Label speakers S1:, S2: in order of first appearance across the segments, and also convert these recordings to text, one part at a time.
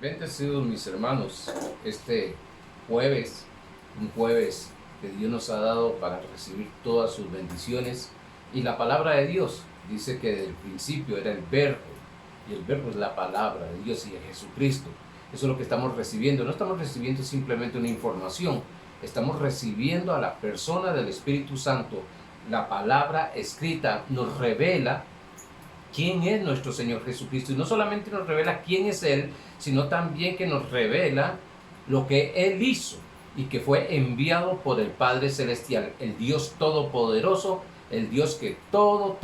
S1: Bendecidos mis hermanos, este jueves, un jueves que Dios nos ha dado para recibir todas sus bendiciones. Y la palabra de Dios dice que desde el principio era el verbo, y el verbo es la palabra de Dios y de Jesucristo. Eso es lo que estamos recibiendo. No estamos recibiendo simplemente una información, estamos recibiendo a la persona del Espíritu Santo. La palabra escrita nos revela quién es nuestro Señor Jesucristo, y no solamente nos revela quién es Él, sino también que nos revela lo que Él hizo y que fue enviado por el Padre Celestial, el Dios Todopoderoso, el Dios que todo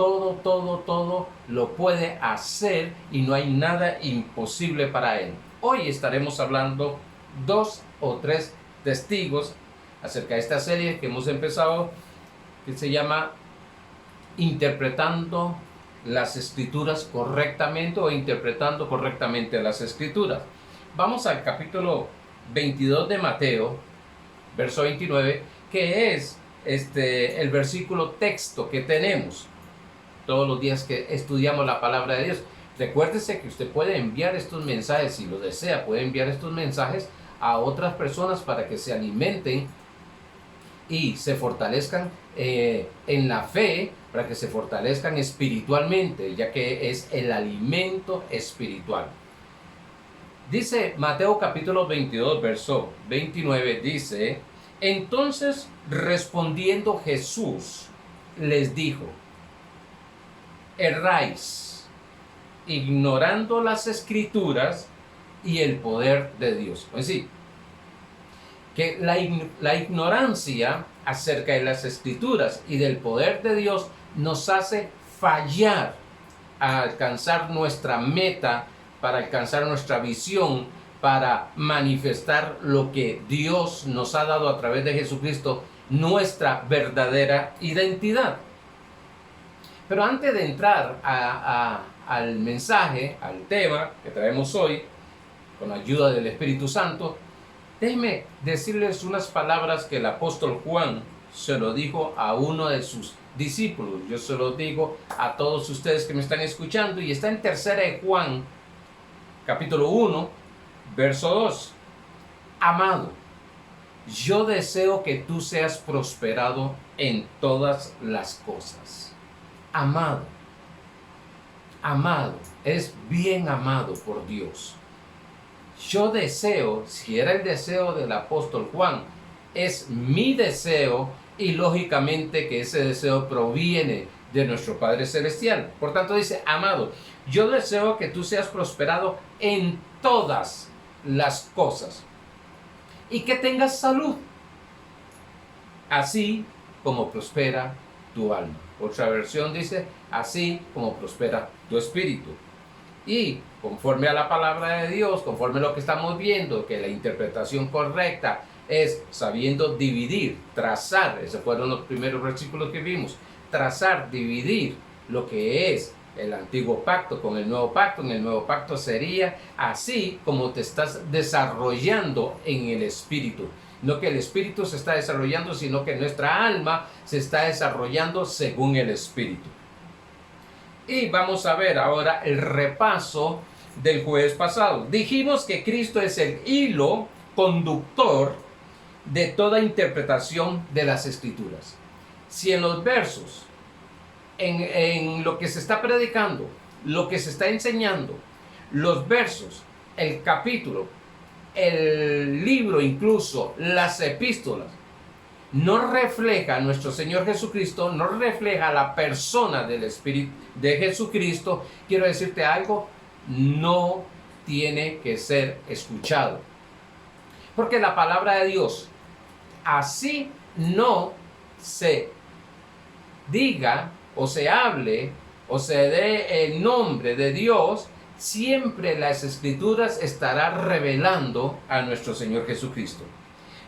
S1: lo puede hacer y no hay nada imposible para Él. Hoy estaremos hablando 2 o 3 testigos acerca de esta serie que hemos empezado, que se llama Interpretando las Escrituras correctamente o interpretando correctamente las Escrituras. Vamos al capítulo 22 de Mateo, verso 29, que es el versículo texto que tenemos todos los días que estudiamos la palabra de Dios. Recuérdese que usted puede enviar estos mensajes, si lo desea, puede enviar estos mensajes a otras personas para que se alimenten y se fortalezcan en la fe, para que se fortalezcan espiritualmente, ya que es el alimento espiritual. Dice Mateo capítulo 22, verso 29, dice: entonces respondiendo Jesús les dijo: erráis, ignorando las Escrituras y el poder de Dios. Pues sí, que la ignorancia acerca de las Escrituras y del poder de Dios nos hace fallar a alcanzar nuestra meta, para alcanzar nuestra visión, para manifestar lo que Dios nos ha dado a través de Jesucristo, nuestra verdadera identidad. Pero antes de entrar al mensaje, al tema que traemos hoy, con la ayuda del Espíritu Santo, déjenme decirles unas palabras que el apóstol Juan se lo dijo a uno de sus discípulos. Yo se lo digo a todos ustedes que me están escuchando, y está en 3 de Juan, capítulo 1, verso 2. Amado, yo deseo que tú seas prosperado en todas las cosas. Amado, es bien amado por Dios. Yo deseo, si era el deseo del apóstol Juan, es mi deseo, y lógicamente que ese deseo proviene de nuestro Padre Celestial. Por tanto dice: amado, yo deseo que tú seas prosperado en todas las cosas y que tengas salud, así como prospera tu alma. Otra versión dice: así como prospera tu espíritu. Y conforme a la palabra de Dios, conforme a lo que estamos viendo, que la interpretación correcta es sabiendo dividir, trazar, esos fueron los primeros versículos que vimos, trazar, dividir lo que es el antiguo pacto con el nuevo pacto. En el nuevo pacto sería así como te estás desarrollando en el espíritu. No que el espíritu se está desarrollando, sino que nuestra alma se está desarrollando según el espíritu. Y vamos a ver ahora el repaso del jueves pasado. Dijimos que Cristo es el hilo conductor de toda interpretación de las Escrituras. Si en los versos, en lo que se está predicando, lo que se está enseñando, los versos, el capítulo, el libro, incluso las epístolas, no refleja a nuestro Señor Jesucristo, no refleja la persona del Espíritu de Jesucristo, quiero decirte algo: no tiene que ser escuchado. Porque la palabra de Dios, así no se diga o se hable o se dé el nombre de Dios, siempre las Escrituras estarán revelando a nuestro Señor Jesucristo.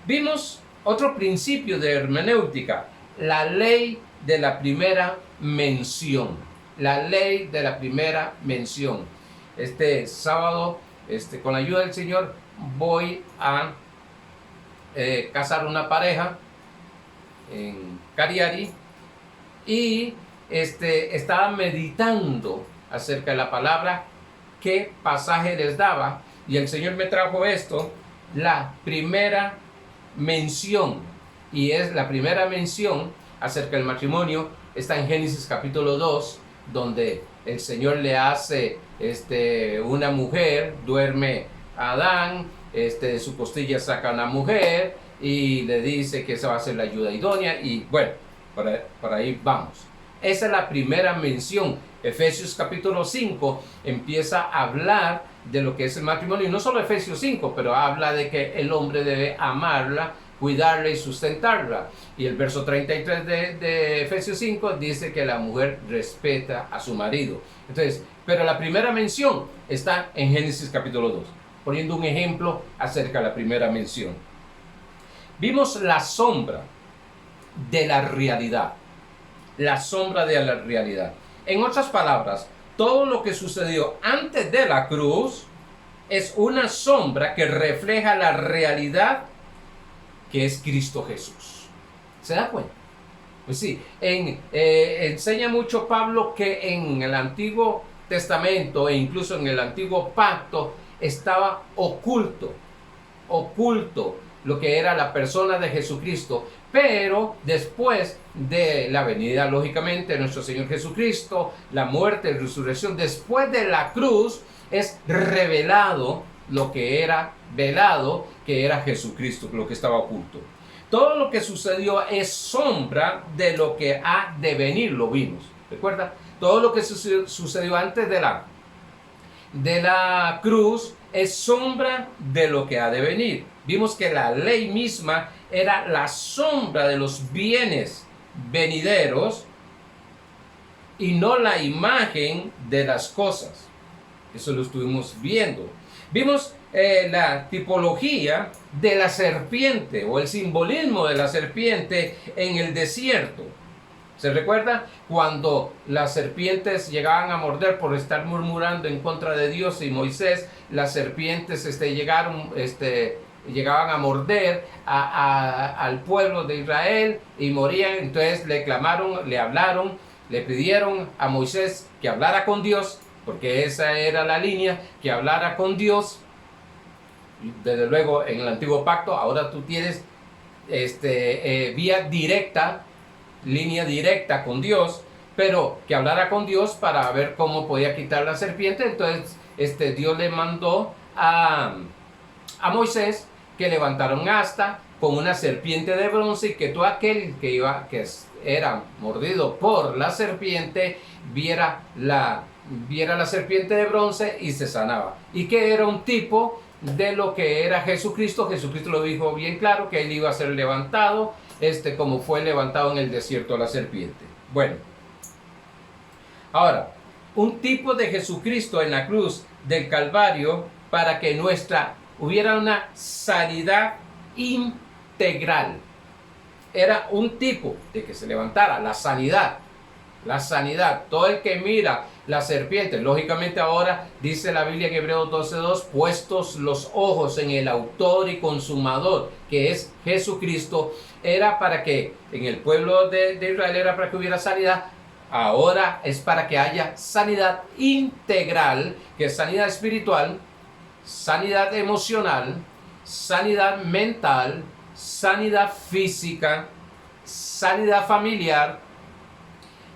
S1: Vimos otro principio de hermenéutica: la ley de la primera mención. La ley de la primera mención. Este sábado, con la ayuda del Señor, voy a casar una pareja en Cariari, y estaba meditando acerca de la palabra, qué pasaje les daba, y el Señor me trajo esto, la primera mención, y es la primera mención acerca del matrimonio, está en Génesis capítulo 2, donde el Señor le hace una mujer, duerme a Adán, de su costilla saca una mujer y le dice que esa va a ser la ayuda idónea, y bueno, por ahí vamos. Esa es la primera mención. Efesios capítulo 5 empieza a hablar de lo que es el matrimonio, y no solo Efesios 5, pero habla de que el hombre debe amarla, cuidarla y sustentarla. Y el verso 33 de Efesios 5 dice que la mujer respeta a su marido. Entonces, pero la primera mención está en Génesis capítulo 2, poniendo un ejemplo acerca de la primera mención. Vimos la sombra de la realidad. La sombra de la realidad. En otras palabras, todo lo que sucedió antes de la cruz es una sombra que refleja la realidad que es Cristo Jesús. ¿Se da cuenta? Pues sí, enseña mucho Pablo que en el Antiguo Testamento e incluso en el Antiguo Pacto estaba oculto lo que era la persona de Jesucristo, pero después de la venida, lógicamente, de nuestro Señor Jesucristo, la muerte y resurrección, después de la cruz, es revelado lo que era velado, que era Jesucristo, lo que estaba oculto. Todo lo que sucedió es sombra de lo que ha de venir, lo vimos. ¿Recuerda? Todo lo que sucedió antes de la cruz es sombra de lo que ha de venir. Vimos que la ley misma era la sombra de los bienes venideros y no la imagen de las cosas. Eso lo estuvimos viendo. Vimos la tipología de la serpiente o el simbolismo de la serpiente en el desierto. ¿Se recuerda? Cuando las serpientes llegaban a morder por estar murmurando en contra de Dios y Moisés, las serpientes llegaban a morder al pueblo de Israel y morían. Entonces le clamaron, le hablaron, le pidieron a Moisés que hablara con Dios, porque esa era la línea, que hablara con Dios. Desde luego en el antiguo pacto ahora tú tienes vía directa, línea directa con Dios, pero que hablara con Dios para ver cómo podía quitar la serpiente. Entonces Dios le mandó a Moisés que levantara un asta con una serpiente de bronce, y que todo aquel que era mordido por la serpiente viera la serpiente de bronce y se sanaba, y que era un tipo de lo que era Jesucristo. Jesucristo lo dijo bien claro, que él iba a ser levantado como fue levantado en el desierto la serpiente. Bueno, ahora, un tipo de Jesucristo en la cruz del Calvario para que hubiera una sanidad integral. Era un tipo de que se levantara la sanidad. Todo el que mira la serpiente, lógicamente ahora dice la Biblia en Hebreos 12:2, puestos los ojos en el autor y consumador, que es Jesucristo, era para que en el pueblo de Israel era para que hubiera sanidad. Ahora es para que haya sanidad integral, que es sanidad espiritual, sanidad emocional, sanidad mental, sanidad física, sanidad familiar,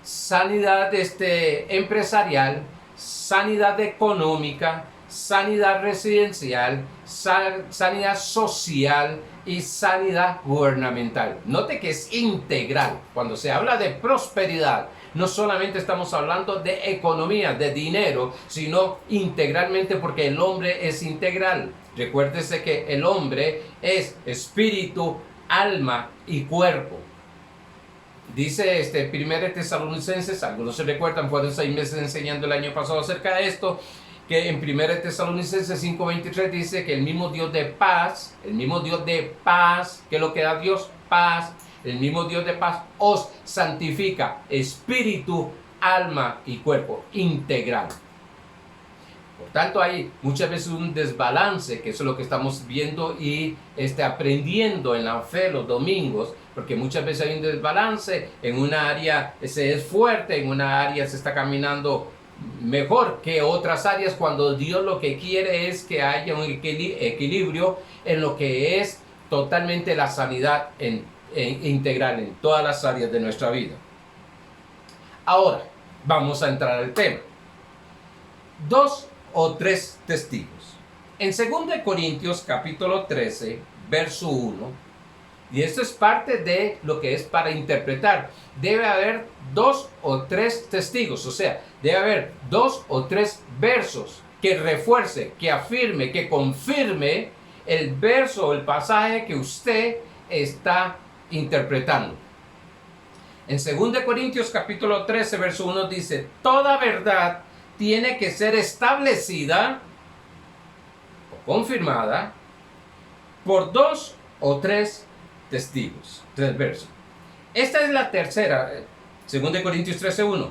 S1: sanidad empresarial, sanidad económica, sanidad residencial, sanidad social y sanidad gubernamental. Note que es integral. Cuando se habla de prosperidad, no solamente estamos hablando de economía, de dinero, sino integralmente, porque el hombre es integral. Recuérdese que el hombre es espíritu, alma y cuerpo. Dice 1 Tesalonicenses, algunos se recuerdan, fueron 6 meses enseñando el año pasado acerca de esto, que en 1 Tesalonicenses 5:23 dice que el mismo Dios de paz, que es lo que da Dios, paz, el mismo Dios de paz os santifica, espíritu, alma y cuerpo, integral. Por tanto, hay muchas veces un desbalance, que eso es lo que estamos viendo y aprendiendo en la fe los domingos, porque muchas veces hay un desbalance. En una área se es fuerte, en una área se está caminando mejor que otras áreas cuando Dios lo que quiere es que haya un equilibrio en lo que es totalmente la sanidad integral en todas las áreas de nuestra vida. Ahora, vamos a entrar al tema. 2 o 3 testigos. En 2 Corintios capítulo 13, verso 1, y esto es parte de lo que es para interpretar, debe haber 2 o 3 testigos, o sea, debe haber 2 o 3 versos que refuerce, que afirme, que confirme el verso o el pasaje que usted está interpretando. En 2 Corintios capítulo 13, verso 1 dice, toda verdad tiene que ser establecida o confirmada por 2 o 3 testigos. 3 versos. Esta es la tercera, 2 Corintios 13:1.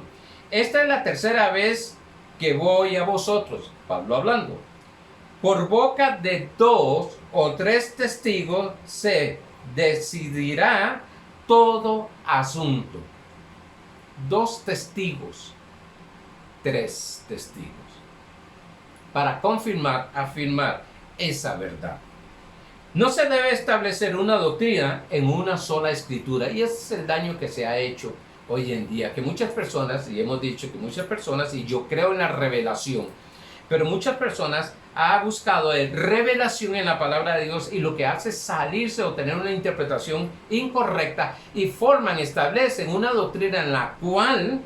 S1: Esta es la tercera vez que voy a vosotros, Pablo hablando. Por boca de 2 o 3 testigos se decidirá todo asunto. 2 testigos, 3 testigos. Para confirmar, afirmar esa verdad. No se debe establecer una doctrina en una sola escritura, y ese es el daño que se ha hecho hoy en día, que muchas personas, y hemos dicho que muchas personas, y yo creo en la revelación, pero muchas personas han buscado revelación en la palabra de Dios y lo que hace es salirse o tener una interpretación incorrecta y establecen una doctrina en la cual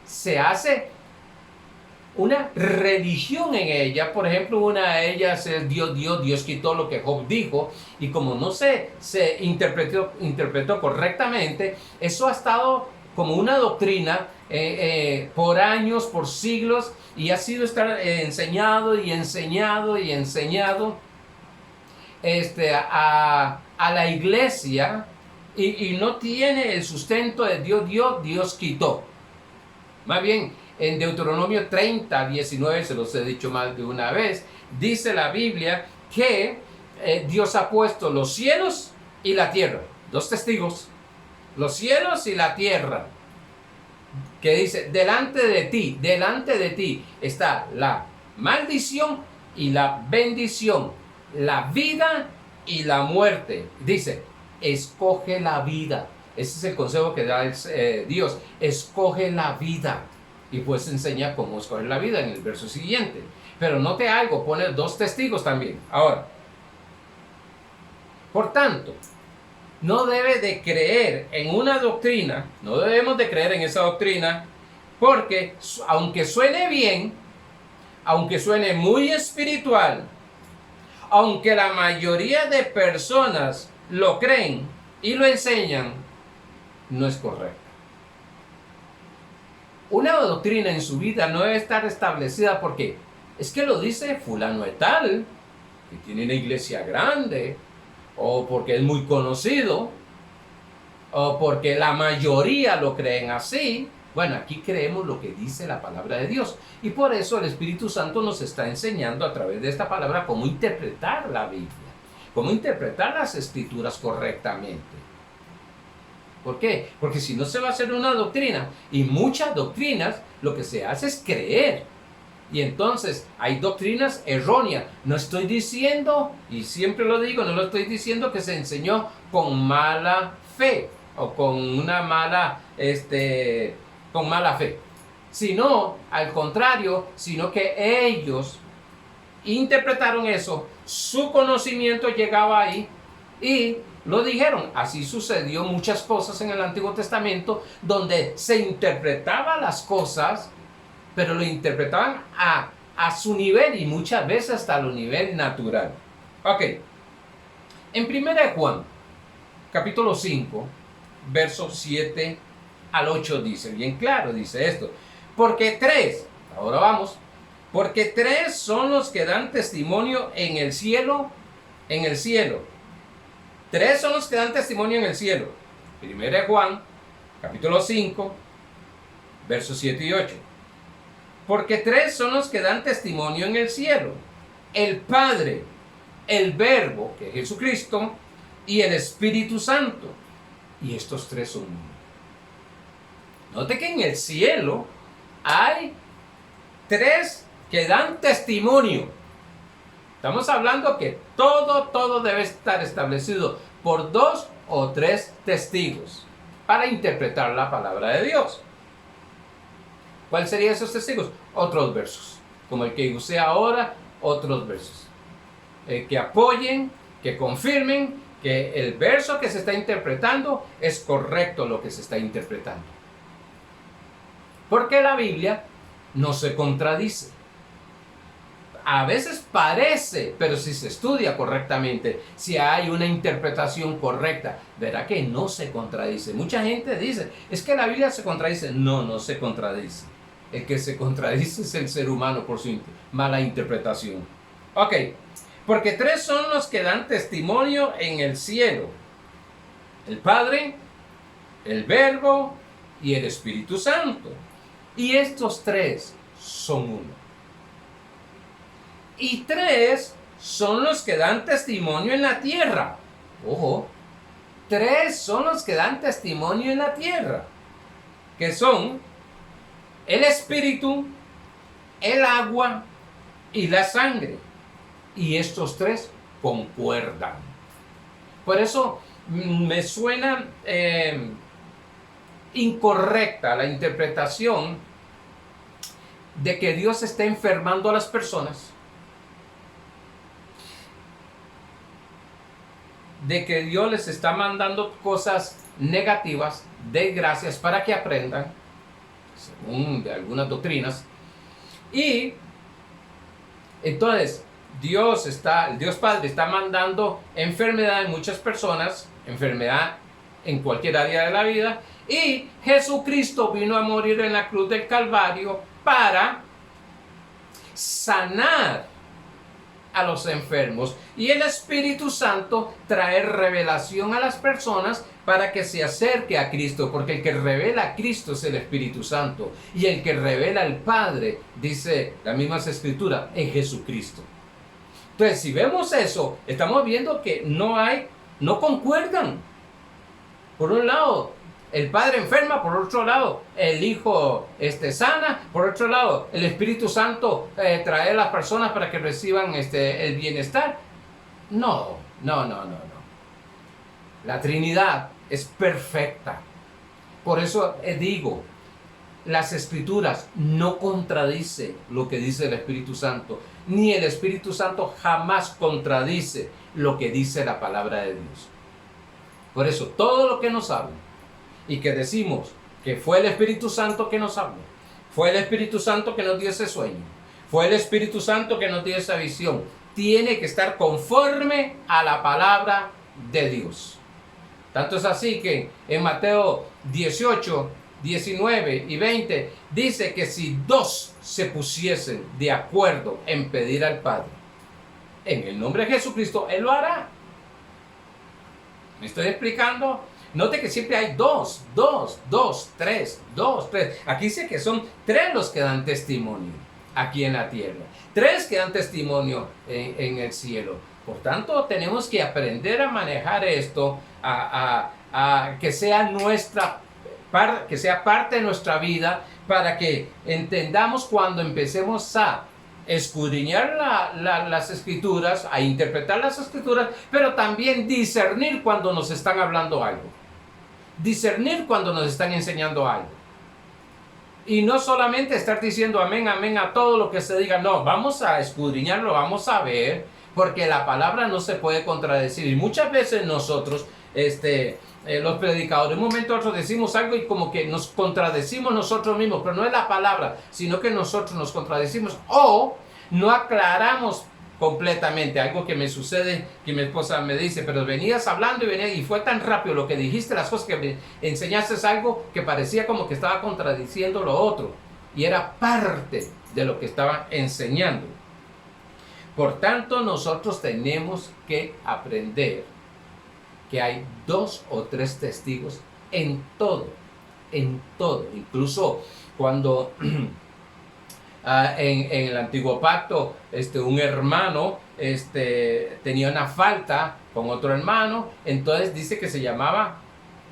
S1: se hace una religión en ella. Por ejemplo, una de ellas es Dios quitó lo que Job dijo, y como no se interpretó correctamente, eso ha estado como una doctrina por años, por siglos, y ha sido enseñado y enseñado y enseñado a la iglesia, y no tiene el sustento de Dios quitó. Más bien, en Deuteronomio 30:19, se los he dicho más de una vez, dice la Biblia que Dios ha puesto los cielos y la tierra, 2 testigos, los cielos y la tierra, que dice, delante de ti está la maldición y la bendición, la vida y la muerte. Dice, escoge la vida. Ese es el consejo que da Dios, escoge la vida. Y pues enseña cómo escoger la vida en el verso siguiente. Pero note algo, pone 2 testigos también. Ahora, por tanto, no debe de creer en una doctrina, no debemos de creer en esa doctrina, porque aunque suene bien, aunque suene muy espiritual, aunque la mayoría de personas lo creen y lo enseñan, no es correcto. Una doctrina en su vida no debe estar establecida porque es que lo dice fulano de tal, que tiene una iglesia grande, o porque es muy conocido, o porque la mayoría lo creen así. Bueno, aquí creemos lo que dice la palabra de Dios, y por eso el Espíritu Santo nos está enseñando a través de esta palabra cómo interpretar la Biblia, cómo interpretar las escrituras correctamente. ¿Por qué? Porque si no se va a hacer una doctrina, y muchas doctrinas lo que se hace es creer, y entonces hay doctrinas erróneas. No estoy diciendo, y siempre lo digo, no lo estoy diciendo que se enseñó con mala fe o con una mala fe, sino al contrario, sino que ellos interpretaron eso, su conocimiento llegaba ahí y lo dijeron. Así sucedió muchas cosas en el Antiguo Testamento, donde se interpretaban las cosas, pero lo interpretaban a su nivel, y muchas veces hasta a nivel natural. Ok, en 1 Juan, capítulo 5, versos 7 al 8 dice, bien claro, dice esto, porque 3, ahora vamos, porque 3 son los que dan testimonio en el cielo, 3 son los que dan testimonio en el cielo. 1 Juan, capítulo 5, versos 7 y 8. Porque 3 son los que dan testimonio en el cielo: el Padre, el Verbo, que es Jesucristo, y el Espíritu Santo. Y estos 3 son uno. Note que en el cielo hay tres que dan testimonio. Estamos hablando que todo debe estar establecido por 2 o 3 testigos para interpretar la palabra de Dios. ¿Cuáles serían esos testigos? Otros versos, como el que usé ahora, otros versos. Que apoyen, que confirmen que el verso que se está interpretando es correcto lo que se está interpretando. Porque la Biblia no se contradice. A veces parece, pero si se estudia correctamente, si hay una interpretación correcta, verá que no se contradice. Mucha gente dice, es que la Biblia se contradice. No, no se contradice. El que se contradice es el ser humano por su mala interpretación. Ok, porque tres son los que dan testimonio en el cielo: el Padre, el Verbo y el Espíritu Santo. Y estos tres son uno. Y tres son los que dan testimonio en la tierra. Ojo, tres son los que dan testimonio en la tierra, que son el Espíritu, el agua y la sangre. Y estos tres concuerdan. Por eso me suena incorrecta la interpretación de que Dios está enfermando a las personas, de que Dios les está mandando cosas negativas, desgracias, para que aprendan, según de algunas doctrinas. Y entonces el Dios Padre está mandando enfermedad en muchas personas, enfermedad en cualquier área de la vida, y Jesucristo vino a morir en la cruz del Calvario para sanar a los enfermos, y el Espíritu Santo trae revelación a las personas para que se acerque a Cristo, porque el que revela a Cristo es el Espíritu Santo, y el que revela al Padre, dice la misma Escritura, en Jesucristo. Entonces, si vemos eso, estamos viendo que no concuerdan. Por un lado, el Padre enferma; por otro lado, el Hijo sana; por otro lado, el Espíritu Santo trae a las personas para que reciban el bienestar. No. La Trinidad es perfecta. Por eso digo, las Escrituras no contradicen lo que dice el Espíritu Santo, ni el Espíritu Santo jamás contradice lo que dice la palabra de Dios. Por eso, todo lo que nos habla y que decimos que fue el Espíritu Santo que nos habló, fue el Espíritu Santo que nos dio ese sueño, fue el Espíritu Santo que nos dio esa visión, tiene que estar conforme a la palabra de Dios. Tanto es así que en Mateo 18, 19 y 20 dice que si dos se pusiesen de acuerdo en pedir al Padre en el nombre de Jesucristo, Él lo hará. ¿Me estoy explicando? Note que siempre hay dos, tres. Aquí dice que son tres los que dan testimonio aquí en la tierra, tres que dan testimonio en el cielo. Por tanto, tenemos que aprender a manejar esto, a que sea que sea parte de nuestra vida, para que entendamos cuando empecemos a escudriñar las Escrituras, a interpretar las Escrituras, pero también discernir cuando nos están hablando algo, discernir cuando nos están enseñando algo, y no solamente estar diciendo amén, amén a todo lo que se diga. No, vamos a escudriñarlo, vamos a ver, porque la palabra no se puede contradecir. Y muchas veces nosotros, los predicadores, en un momento otro decimos algo y como que nos contradecimos nosotros mismos, pero no es la palabra, sino que nosotros nos contradecimos o no aclaramos completamente. Algo que me sucede, que mi esposa me dice, pero venías hablando y fue tan rápido lo que dijiste, las cosas que me enseñaste, es algo que parecía como que estaba contradiciendo lo otro, y era parte de lo que estaba enseñando. Por tanto, nosotros tenemos que aprender que hay 2 o 3 testigos en todo, incluso cuando en el antiguo pacto un hermano tenía una falta con otro hermano, entonces dice que se llamaba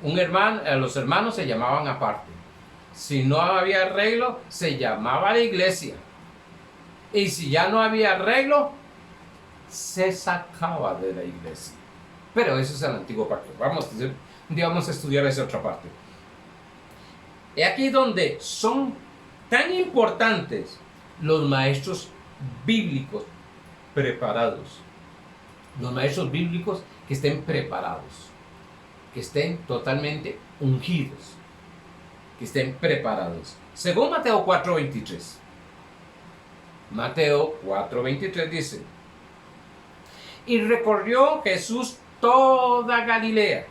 S1: los hermanos se llamaban aparte. Si no había arreglo, se llamaba a la iglesia Y si ya no había arreglo, se sacaba de la iglesia. Pero eso es el antiguo pacto. Un día vamos a estudiar esa otra parte. Y aquí donde son tan importantes los maestros bíblicos preparados. Los maestros bíblicos que estén preparados, que estén totalmente ungidos, que estén preparados. Según Mateo 4:23. Mateo 4:23 dice: y recorrió Jesús toda Galilea,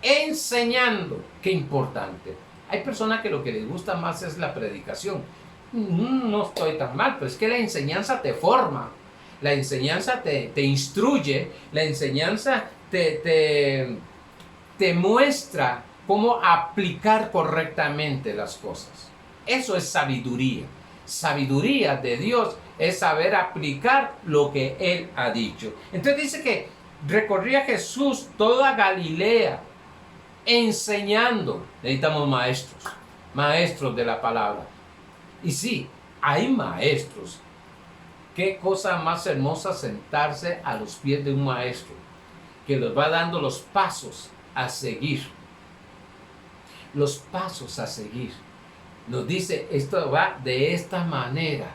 S1: enseñando. Qué importante. Hay personas que lo que les gusta más es la predicación. No estoy tan mal, pero es que la enseñanza te forma. La enseñanza te instruye. La enseñanza te muestra cómo aplicar correctamente las cosas. Eso es sabiduría. Sabiduría de Dios es saber aplicar lo que Él ha dicho. Entonces dice que recorría Jesús toda Galilea, enseñando. Necesitamos maestros de la palabra. Y sí, hay maestros. Qué cosa más hermosa sentarse a los pies de un maestro que los va dando los pasos a seguir. Los pasos a seguir. Nos dice, esto va de esta manera.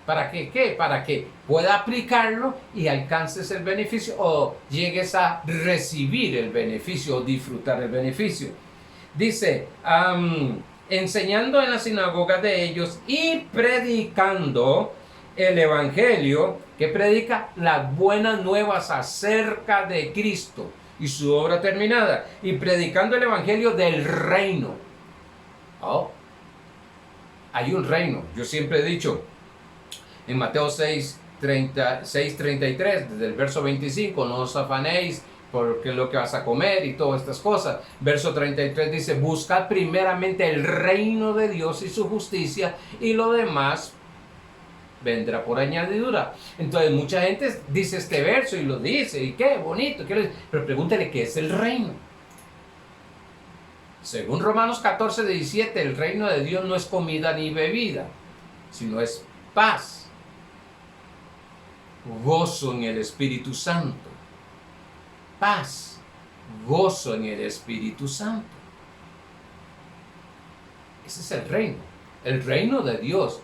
S1: ¿Para qué? ¿Qué? Para que pueda aplicarlo y alcances el beneficio o llegues a recibir el beneficio o disfrutar el beneficio. Dice, enseñando en la sinagoga de ellos y predicando el evangelio, que predica las buenas nuevas acerca de Cristo y su obra terminada, y predicando el evangelio del reino. Oh, hay un reino. Yo siempre he dicho en Mateo 6:33, desde el verso 25, no os afanéis porque lo que vas a comer y todas estas cosas. Verso 33 dice, buscad primeramente el reino de Dios y su justicia, y lo demás vendrá por añadidura. Entonces mucha gente dice este verso y lo dice, y qué bonito, pero pregúntale qué es el reino. Según Romanos 14:17, el reino de Dios no es comida ni bebida, sino es paz, gozo en el Espíritu Santo. Paz, gozo en el Espíritu Santo. Ese es el reino. El reino de Dios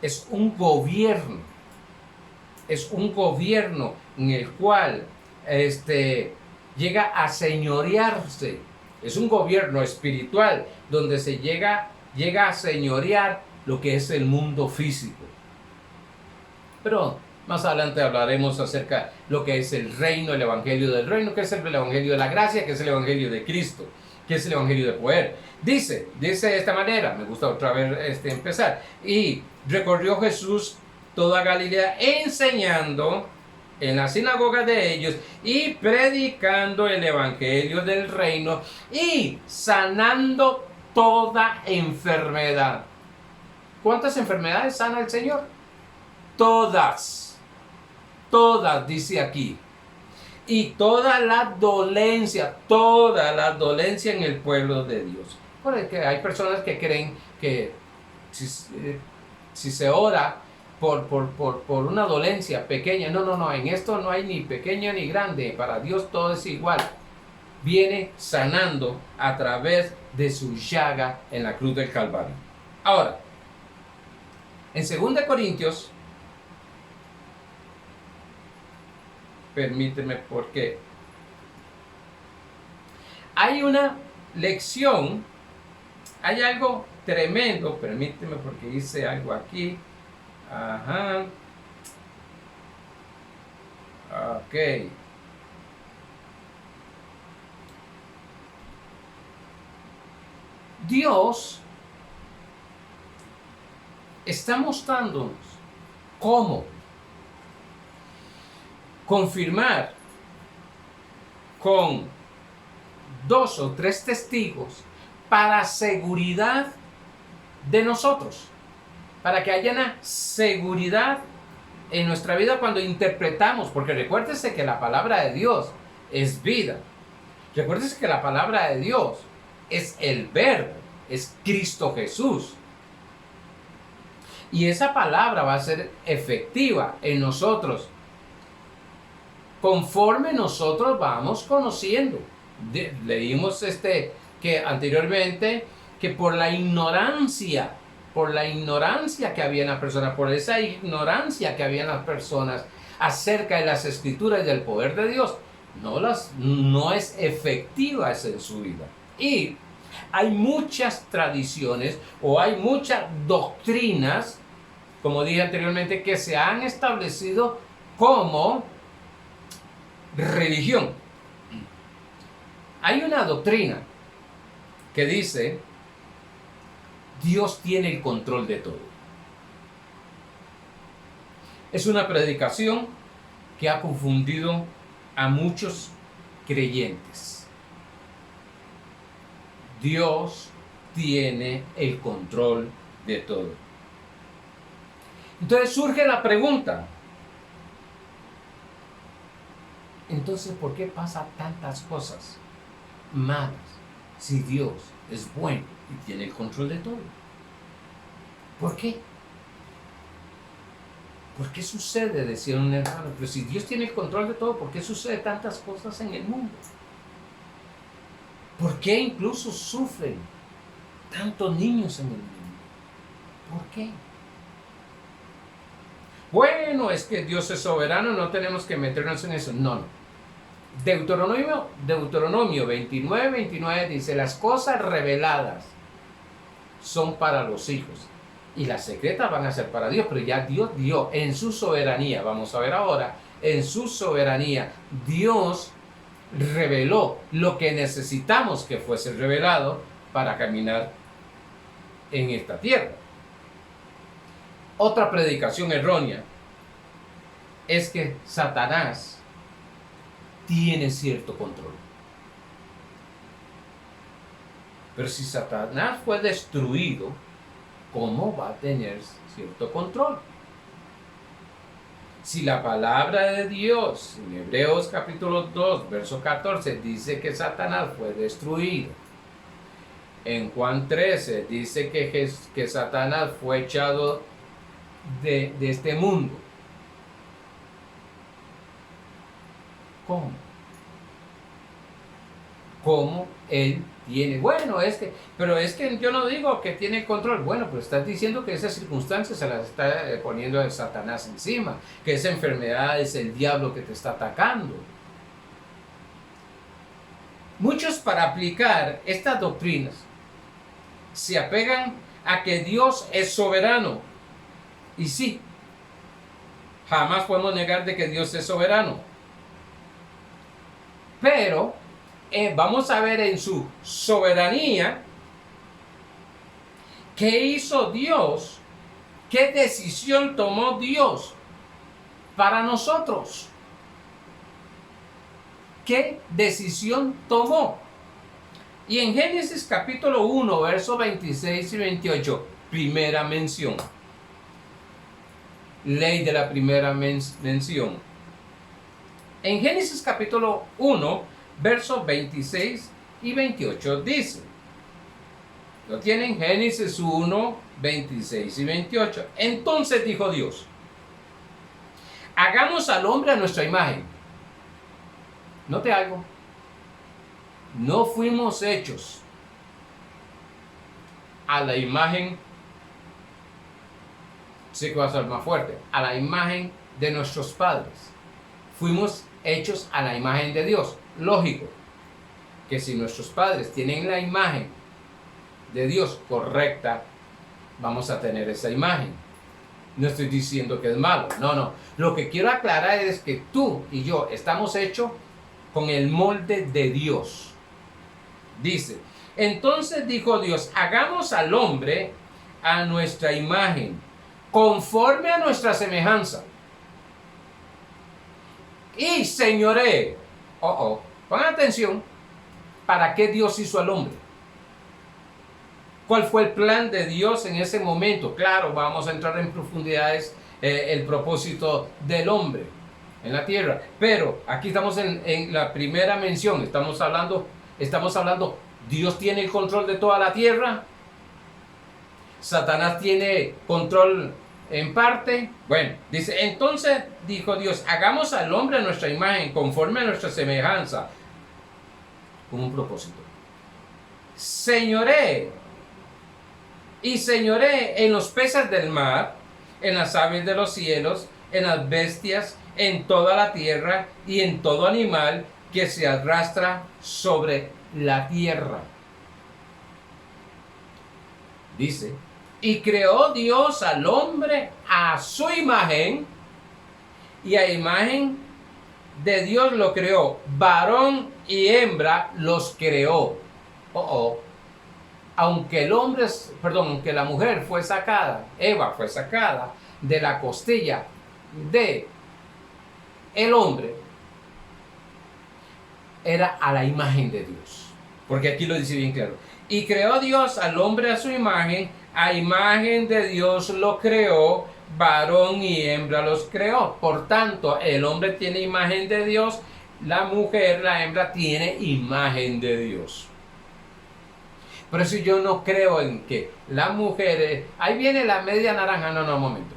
S1: es un gobierno. Es un gobierno en el cual llega a señorearse. Es un gobierno espiritual donde se llega a señorear lo que es el mundo físico. Pero más adelante hablaremos acerca de lo que es el reino, el evangelio del reino, que es el evangelio de la gracia, que es el evangelio de Cristo, que es el evangelio de poder. Dice de esta manera, me gusta otra vez empezar, y recorrió Jesús toda Galilea enseñando en la sinagoga de ellos y predicando el evangelio del reino y sanando toda enfermedad. ¿Cuántas enfermedades sana el Señor? Todas, dice aquí. Y toda la dolencia en el pueblo de Dios. Porque hay personas que creen que si se ora por una dolencia pequeña, no, en esto no hay ni pequeño ni grande, para Dios todo es igual. Viene sanando a través de su llaga en la cruz del Calvario. Ahora, en 2 Corintios, permíteme, porque hay una lección, hay algo tremendo, permíteme porque hice algo aquí. Ajá. Ok. Dios está mostrándonos cómo confirmar con 2 o 3 testigos para seguridad de nosotros, para que haya una seguridad en nuestra vida cuando interpretamos, porque recuérdese que la palabra de Dios es vida. Recuérdese que la palabra de Dios es el Verbo, es Cristo Jesús. Y esa palabra va a ser efectiva en nosotros conforme nosotros vamos conociendo. Leímos que anteriormente, que por la ignorancia que había en las personas, por esa ignorancia que había en las personas acerca de las escrituras y del poder de Dios, no es efectiva en su vida. Y hay muchas tradiciones o hay muchas doctrinas, como dije anteriormente, que se han establecido como religión. Hay una doctrina que dice: Dios tiene el control de todo. Es una predicación que ha confundido a muchos creyentes. Dios tiene el control de todo. Entonces surge la pregunta: entonces, ¿por qué pasan tantas cosas malas si Dios es bueno y tiene el control de todo? ¿Por qué? ¿Por qué sucede? Decía un hermano. Pero si Dios tiene el control de todo, ¿por qué sucede tantas cosas en el mundo? ¿Por qué incluso sufren tantos niños en el mundo? ¿Por qué? Bueno, es que Dios es soberano, no tenemos que meternos en eso. No. Deuteronomio 29 dice: las cosas reveladas son para los hijos y las secretas van a ser para Dios. Pero ya Dios dio en su soberanía, vamos a ver ahora, en su soberanía, Dios reveló lo que necesitamos que fuese revelado para caminar en esta tierra. Otra predicación errónea es que Satanás tiene cierto control. Pero si Satanás fue destruido, ¿cómo va a tener cierto control? Si la palabra de Dios en Hebreos capítulo 2, verso 14 dice que Satanás fue destruido, en Juan 13 dice que Satanás fue echado de este mundo, ¿cómo él tiene? Bueno, pero es que yo no digo que tiene control. Bueno, pero estás diciendo que esas circunstancias se las está poniendo el Satanás encima, que esa enfermedad es el diablo que te está atacando. Muchos, para aplicar estas doctrinas, se apegan a que Dios es soberano. Y sí, jamás podemos negar de que Dios es soberano. Pero vamos a ver en su soberanía qué hizo Dios, qué decisión tomó Dios para nosotros. ¿Qué decisión tomó? Y en Génesis capítulo 1, versos 26 y 28, primera mención. Ley de la primera mención. En Génesis capítulo 1, versos 26 y 28 dice, lo tienen, Génesis 1, 26 y 28. Entonces dijo Dios: hagamos al hombre a nuestra imagen. Note algo, no fuimos hechos a la imagen, sé que va a ser más fuerte, a la imagen de nuestros padres. Fuimos hechos a la imagen de Dios. Lógico que si nuestros padres tienen la imagen de Dios correcta, vamos a tener esa imagen. No estoy diciendo que es malo, no. Lo que quiero aclarar es que tú y yo estamos hechos con el molde de Dios. Dice, entonces dijo Dios: hagamos al hombre a nuestra imagen, conforme a nuestra semejanza. Y señoree. Pongan atención. ¿Para qué Dios hizo al hombre? ¿Cuál fue el plan de Dios en ese momento? Claro, vamos a entrar en profundidades, el propósito del hombre en la tierra. Pero aquí estamos en la primera mención. Estamos hablando, Dios tiene el control de toda la tierra. Satanás tiene control en parte. Bueno, dice, entonces dijo Dios, hagamos al hombre a nuestra imagen, conforme a nuestra semejanza, con un propósito. Señoré en los peces del mar, en las aves de los cielos, en las bestias, en toda la tierra y en todo animal que se arrastra sobre la tierra. Dice, y creó Dios al hombre a su imagen, y a imagen de Dios lo creó, varón y hembra los creó. Aunque aunque la mujer fue sacada, Eva fue sacada de la costilla de el hombre, era a la imagen de Dios. Porque aquí lo dice bien claro. Y creó Dios al hombre a su imagen, a imagen de Dios lo creó, varón y hembra los creó. Por tanto, el hombre tiene imagen de Dios, la mujer, la hembra, tiene imagen de Dios. Por eso yo no creo en que la mujer, ahí viene la media naranja, no, un momento.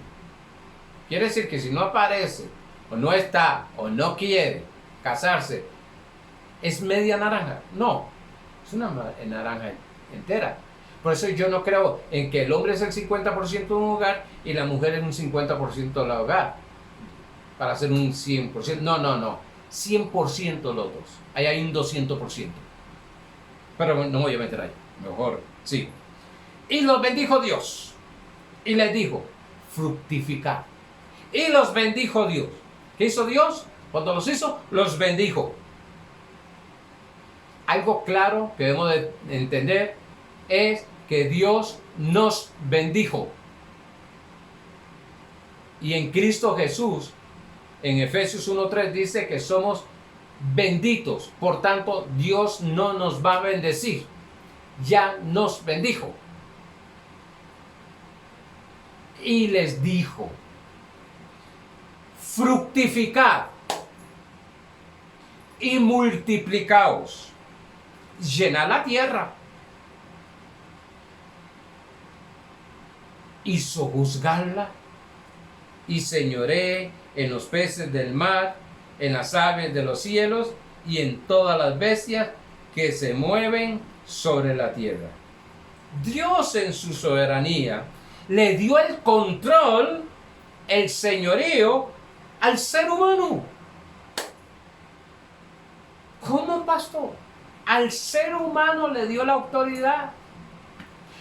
S1: Quiere decir que si no aparece, o no está, o no quiere casarse, ¿es media naranja? No, es una naranja entera. Por eso yo no creo en que el hombre es el 50% de un hogar y la mujer es un 50% del hogar. Para hacer un 100%. No. 100% los dos. Ahí hay un 200%. Pero no voy a meter ahí. Mejor sigo. Y los bendijo Dios. Y les dijo, fructificad. Y los bendijo Dios. ¿Qué hizo Dios? Cuando los hizo, los bendijo. Algo claro que debemos de entender es que Dios nos bendijo. Y en Cristo Jesús, en Efesios 1:3 dice que somos benditos. Por tanto, Dios no nos va a bendecir. Ya nos bendijo. Y les dijo, fructificad y multiplicaos, llenad la tierra y sojuzgadla, y señoré en los peces del mar, en las aves de los cielos y en todas las bestias que se mueven sobre la tierra. Dios en su soberanía le dio el control, el señorío al ser humano. ¿Cómo, pastor? Al ser humano le dio la autoridad.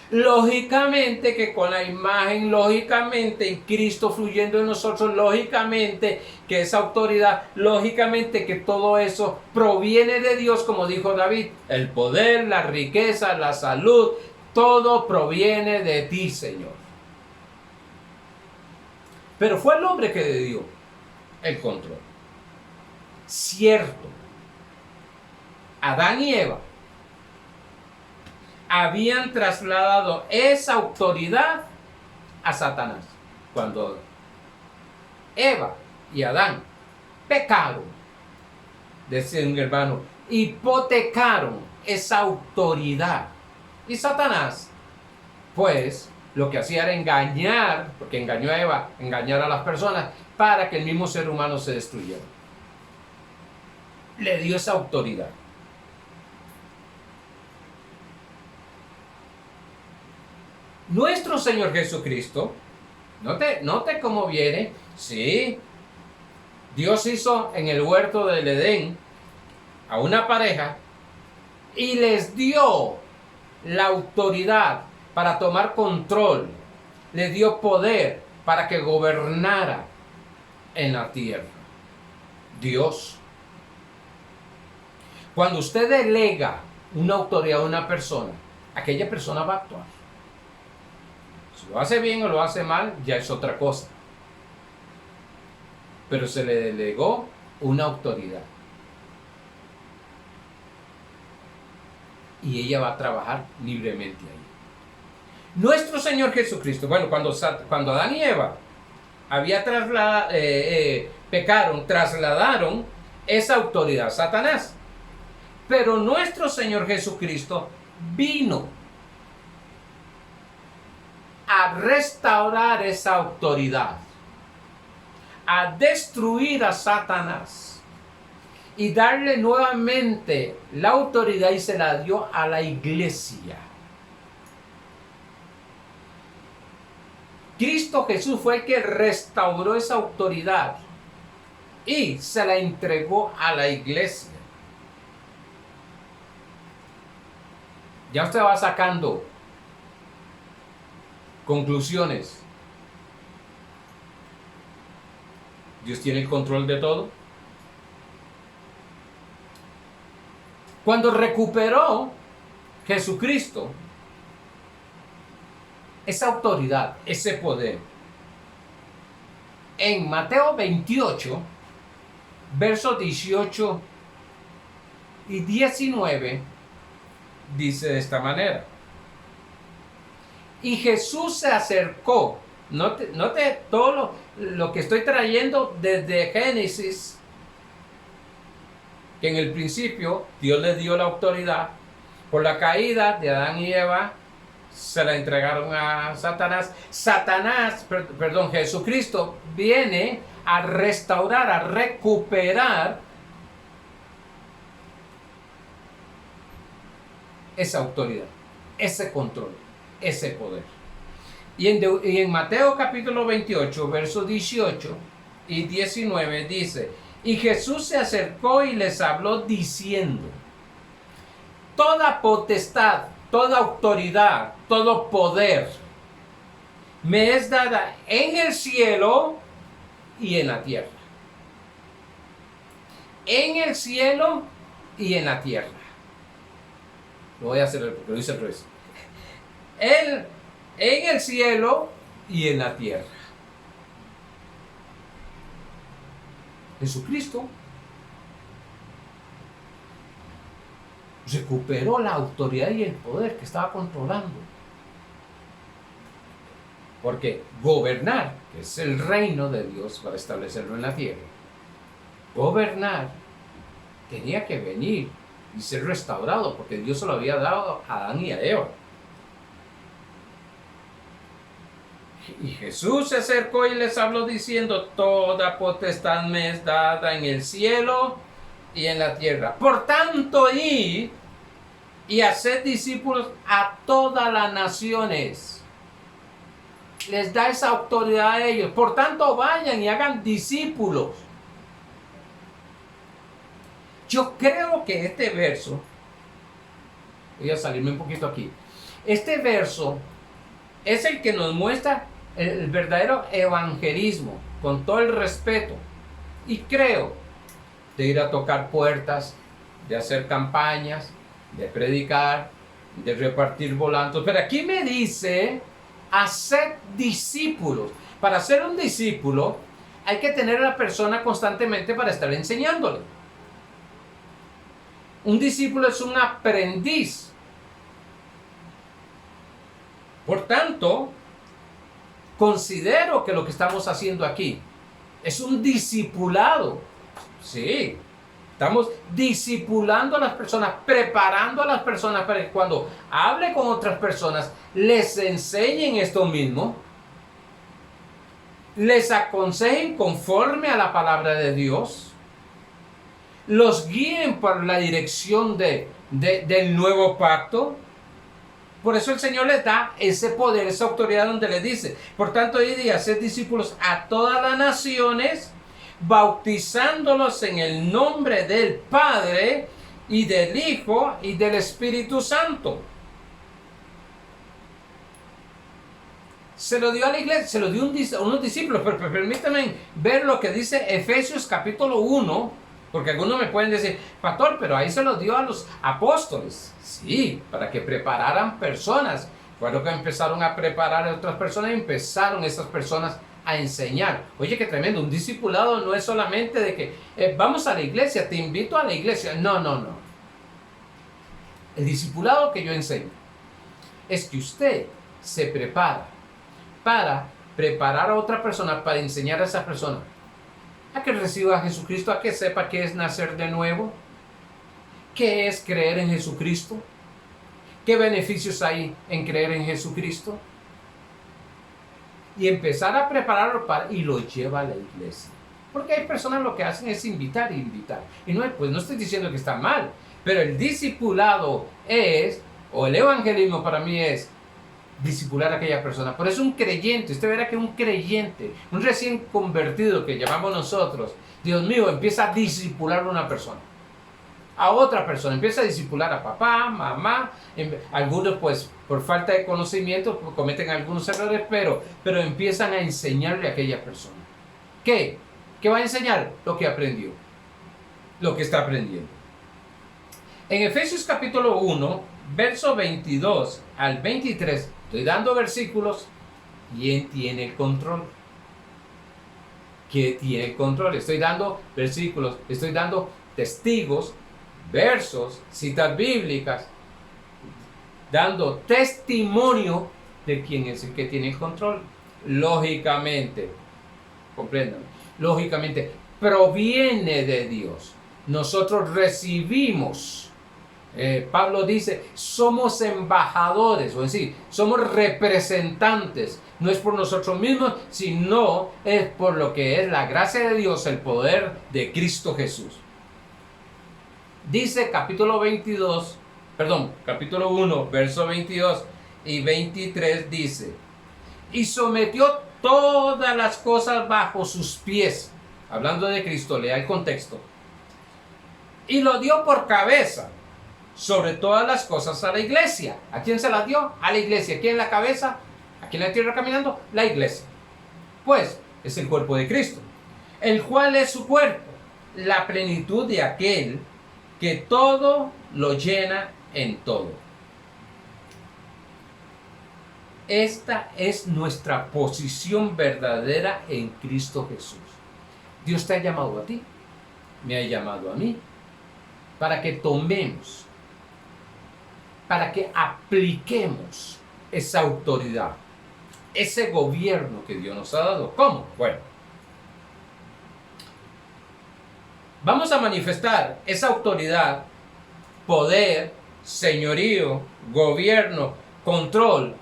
S1: Lógicamente que con la imagen, lógicamente en Cristo fluyendo en nosotros, lógicamente que esa autoridad, lógicamente que todo eso proviene de Dios, como dijo David, el poder, la riqueza, la salud, todo proviene de ti, Señor. Pero fue el hombre que le dio el control. Cierto, Adán y Eva habían trasladado esa autoridad a Satanás. Cuando Eva y Adán pecaron, decía un hermano, hipotecaron esa autoridad. Y Satanás, pues, lo que hacía era engañar, porque engañó a Eva, engañar a las personas, para que el mismo ser humano se destruyera. Le dio esa autoridad. Nuestro Señor Jesucristo, note cómo viene, sí, Dios hizo en el huerto del Edén a una pareja y les dio la autoridad para tomar control, les dio poder para que gobernara en la tierra. Dios. Cuando usted delega una autoridad a una persona, aquella persona va a actuar. Si lo hace bien o lo hace mal, ya es otra cosa. Pero se le delegó una autoridad. Y ella va a trabajar libremente ahí. Nuestro Señor Jesucristo, bueno, cuando Adán y Eva pecaron, trasladaron esa autoridad a Satanás. Pero nuestro Señor Jesucristo vino a restaurar esa autoridad, a destruir a Satanás y darle nuevamente la autoridad, y se la dio a la iglesia. Cristo Jesús fue el que restauró esa autoridad y se la entregó a la iglesia. Ya usted va sacando conclusiones. Dios tiene el control de todo. Cuando recuperó Jesucristo esa autoridad, ese poder, en Mateo 28, versos 18 y 19, dice de esta manera: y Jesús se acercó. Note todo lo que estoy trayendo desde Génesis, que en el principio Dios les dio la autoridad. Por la caída de Adán y Eva se la entregaron a Satanás. Jesucristo viene a restaurar, a recuperar esa autoridad, ese control, ese poder. Y en Mateo capítulo 28, versos 18 y 19 dice: y Jesús se acercó y les habló diciendo: toda potestad, toda autoridad, todo poder me es dada en el cielo y en la tierra. En el cielo y en la tierra. Lo voy a hacer porque lo dice al revés. En el cielo y en la tierra. Jesucristo recuperó la autoridad y el poder que estaba controlando. Porque gobernar, que es el reino de Dios para establecerlo en la tierra, gobernar tenía que venir y ser restaurado, porque Dios se lo había dado a Adán y a Eva. Y Jesús se acercó y les habló diciendo: toda potestad me es dada en el cielo y en la tierra. Por tanto, id y haced discípulos a todas las naciones. Les da esa autoridad a ellos. Por tanto, vayan y hagan discípulos. Yo creo que este verso, voy a salirme un poquito aquí. Este verso es el que nos muestra el verdadero evangelismo, con todo el respeto. Y creo de ir a tocar puertas, de hacer campañas, de predicar, de repartir volantes. Pero aquí me dice: hacer discípulos. Para ser un discípulo hay que tener a la persona constantemente para estar enseñándole. Un discípulo es un aprendiz. Por tanto, considero que lo que estamos haciendo aquí es un discipulado. Sí, estamos discipulando a las personas, preparando a las personas para que cuando hable con otras personas les enseñen esto mismo, les aconsejen conforme a la palabra de Dios, los guíen por la dirección del nuevo pacto. Por eso el Señor les da ese poder, esa autoridad, donde les dice: por tanto, id y haced discípulos a todas las naciones, bautizándolos en el nombre del Padre y del Hijo y del Espíritu Santo. Se lo dio a la iglesia, se lo dio a unos discípulos, pero permítanme ver lo que dice Efesios capítulo 1, porque algunos me pueden decir: pastor, pero ahí se lo dio a los apóstoles. Sí, para que prepararan personas. Fue lo que empezaron a preparar a otras personas y empezaron esas personas a enseñar. Oye, qué tremendo. Un discipulado no es solamente de que vamos a la iglesia, te invito a la iglesia. No. El discipulado que yo enseño es que usted se prepara para preparar a otra persona, para enseñar a esa persona a que reciba a Jesucristo, a que sepa qué es nacer de nuevo, qué es creer en Jesucristo, qué beneficios hay en creer en Jesucristo. y empezar a prepararlo y lo lleva a la iglesia. Porque hay personas lo que hacen es invitar e invitar. Y no, pues no estoy diciendo que está mal, pero el discipulado es, o el evangelismo para mí es, discipular a aquella persona. Por eso un creyente, usted verá que un creyente, un recién convertido que llamamos nosotros, Dios mío, empieza a discipular a una persona, a otra persona, empieza a discipular a papá, mamá, algunos pues por falta de conocimiento cometen algunos errores, pero empiezan a enseñarle a aquella persona. ¿Qué? ¿Qué va a enseñar? Lo que aprendió, lo que está aprendiendo. En Efesios capítulo 1, verso 22 al 23, estoy dando versículos. ¿Quién tiene el control? ¿Quién tiene el control? Estoy dando versículos, estoy dando testigos, versos, citas bíblicas, dando testimonio de quién es el que tiene el control. Lógicamente, comprendan, lógicamente proviene de Dios. Nosotros recibimos. Pablo dice, somos embajadores, o decir, somos representantes, no es por nosotros mismos, sino es por lo que es la gracia de Dios, el poder de Cristo Jesús. Dice capítulo 1, verso 22 y 23 dice, y sometió todas las cosas bajo sus pies, hablando de Cristo, lea el contexto, y lo dio por cabeza sobre todas las cosas a la iglesia. ¿A quién se las dio? A la iglesia. ¿Quién es la cabeza? Aquí en la tierra caminando, la iglesia. Pues es el cuerpo de Cristo, el cual es su cuerpo, la plenitud de aquel que todo lo llena en todo. Esta es nuestra posición verdadera en Cristo Jesús. Dios te ha llamado a ti, me ha llamado a mí, para que tomemos, para que apliquemos esa autoridad, ese gobierno que Dios nos ha dado. ¿Cómo? Bueno, vamos a manifestar esa autoridad, poder, señorío, gobierno, control,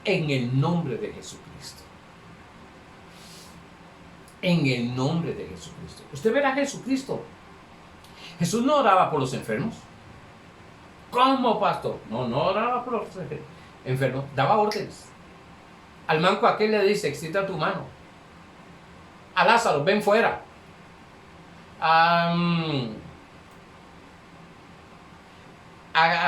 S1: en el nombre de Jesucristo. En el nombre de Jesucristo. Usted verá a Jesucristo. Jesús no oraba por los enfermos. ¿Cómo, pastor? No oraba por los enfermos. Daba órdenes. Al manco aquel le dice, extienda tu mano. A Lázaro, ven fuera. A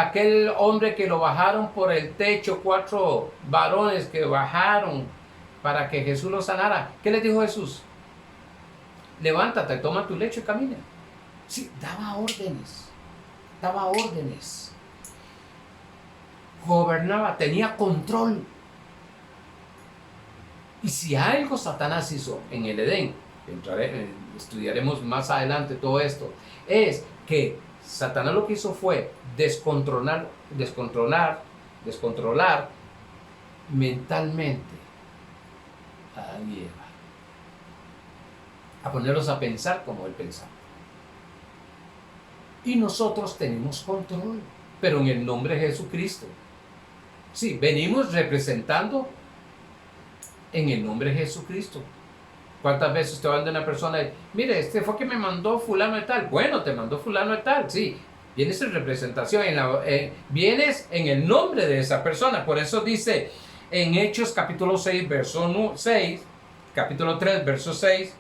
S1: aquel hombre que lo bajaron por el techo, 4 varones que bajaron para que Jesús lo sanara. ¿Qué le dijo Jesús? Levántate, toma tu lecho y camina. Sí, daba órdenes. Daba órdenes. Gobernaba, tenía control. Y si algo Satanás hizo en el Edén, estudiaremos más adelante todo esto, es que Satanás lo que hizo fue descontrolar mentalmente a Adán y Eva, a ponerlos a pensar como él pensaba. Y nosotros tenemos control, pero en el nombre de Jesucristo. Sí, venimos representando en el nombre de Jesucristo. ¿Cuántas veces usted va a una persona y, mire, este fue que me mandó fulano de tal? Bueno, te mandó fulano de tal, sí. Vienes en representación, vienes en el nombre de esa persona. Por eso dice en Hechos capítulo 6, verso 6, capítulo 3, verso 6,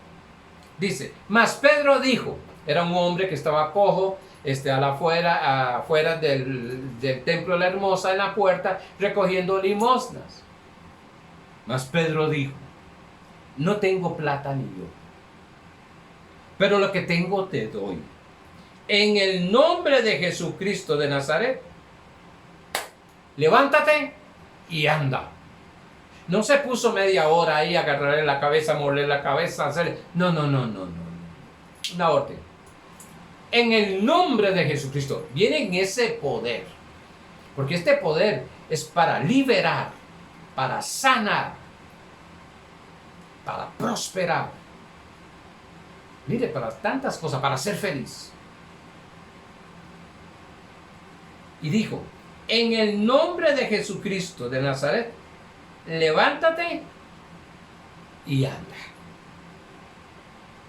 S1: dice, mas Pedro dijo, era un hombre que estaba cojo, afuera del templo de la Hermosa, en la puerta, recogiendo limosnas. Mas Pedro dijo, no tengo plata ni oro, pero lo que tengo te doy. En el nombre de Jesucristo de Nazaret, levántate y anda. No se puso media hora ahí a agarrarle la cabeza, morderle la cabeza, hacerle... No. Una orden. En el nombre de Jesucristo, viene en ese poder. Porque este poder es para liberar, para sanar, para prosperar. Mire, para tantas cosas, para ser feliz. Y dijo, en el nombre de Jesucristo de Nazaret, levántate y anda.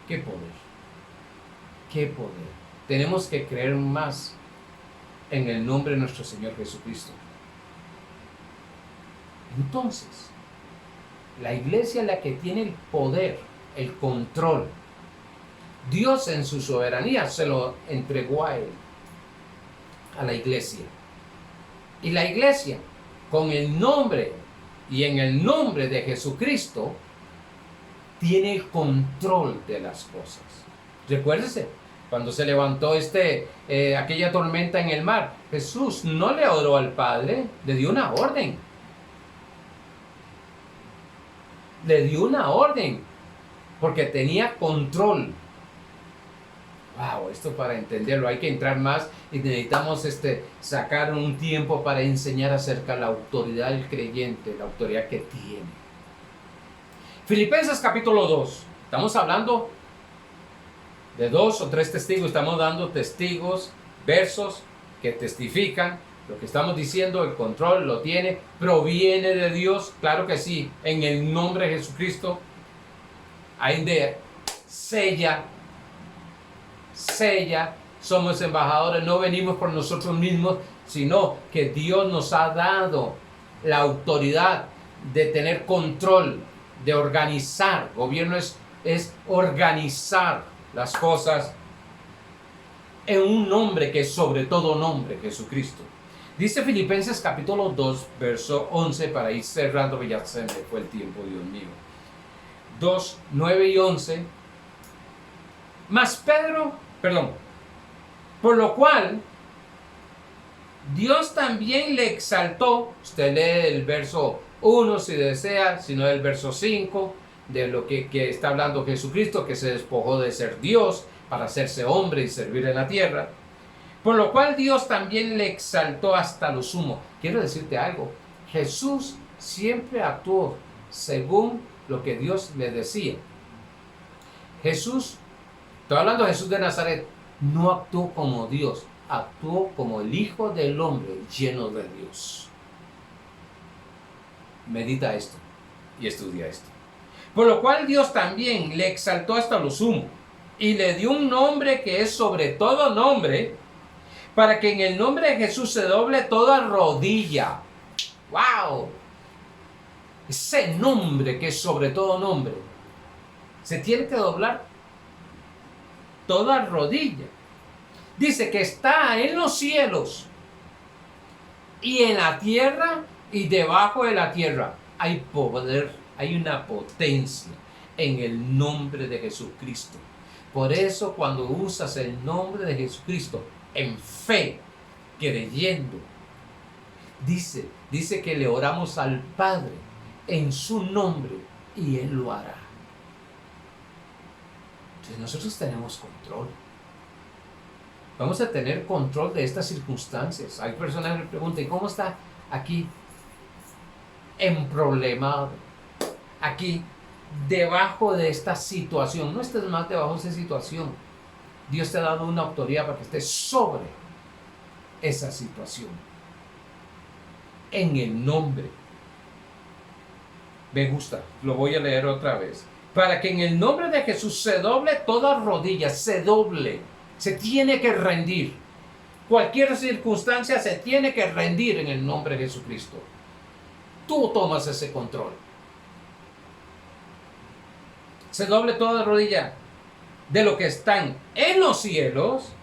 S1: ¡Qué poder! ¡Qué poder! Tenemos que creer más en el nombre de nuestro Señor Jesucristo. Entonces, la iglesia es la que tiene el poder, el control. Dios en su soberanía se lo entregó a él, a la iglesia. Y la iglesia, con el nombre y en el nombre de Jesucristo, tiene el control de las cosas. Recuérdese, cuando se levantó aquella tormenta en el mar, Jesús no le oró al Padre, le dio una orden. Le dio una orden, porque tenía control. Wow, esto para entenderlo hay que entrar más y necesitamos sacar un tiempo para enseñar acerca de la autoridad del creyente, la autoridad que tiene. Filipenses capítulo 2. Estamos hablando de 2 o 3 testigos, estamos dando testigos, versos que testifican lo que estamos diciendo. El control lo tiene, proviene de Dios, claro que sí, en el nombre de Jesucristo. Ahí de sella, somos embajadores, no venimos por nosotros mismos, sino que Dios nos ha dado la autoridad de tener control, de organizar. Gobierno es organizar las cosas en un nombre que es sobre todo nombre, Jesucristo. Dice Filipenses capítulo 2, verso 11, para ir cerrando, que ya se me fue el tiempo, Dios mío. 2, 9 y 11. Por lo cual Dios también le exaltó. Usted lee el verso 1 si desea, sino el verso 5, de lo que está hablando Jesucristo, que se despojó de ser Dios para hacerse hombre y servir en la tierra. Por lo cual Dios también le exaltó hasta lo sumo. Quiero decirte algo, Jesús siempre actuó según lo que Dios le decía. Jesús, estoy hablando de Jesús de Nazaret, no actuó como Dios, actuó como el Hijo del Hombre lleno de Dios. Medita esto y estudia esto. Por lo cual Dios también le exaltó hasta lo sumo y le dio un nombre que es sobre todo nombre, para que en el nombre de Jesús se doble toda rodilla. ¡Wow! Ese nombre que es sobre todo nombre, se tiene que doblar toda rodilla. Dice que está en los cielos y en la tierra y debajo de la tierra. Hay poder, hay una potencia en el nombre de Jesucristo. Por eso cuando usas el nombre de Jesucristo en fe, creyendo, dice que le oramos al Padre en su nombre y Él lo hará. Entonces nosotros tenemos control. Vamos a tener control de estas circunstancias. Hay personas que me preguntan, ¿cómo está aquí emproblemado? Aquí debajo de esta situación. No estés más debajo de esa situación. Dios te ha dado una autoridad para que estés sobre esa situación. En el nombre. Me gusta, lo voy a leer otra vez. Para que en el nombre de Jesús se doble toda rodilla, se doble. Se tiene que rendir. Cualquier circunstancia se tiene que rendir en el nombre de Jesucristo. Tú tomas ese control. Se doble toda rodilla de lo que están en los cielos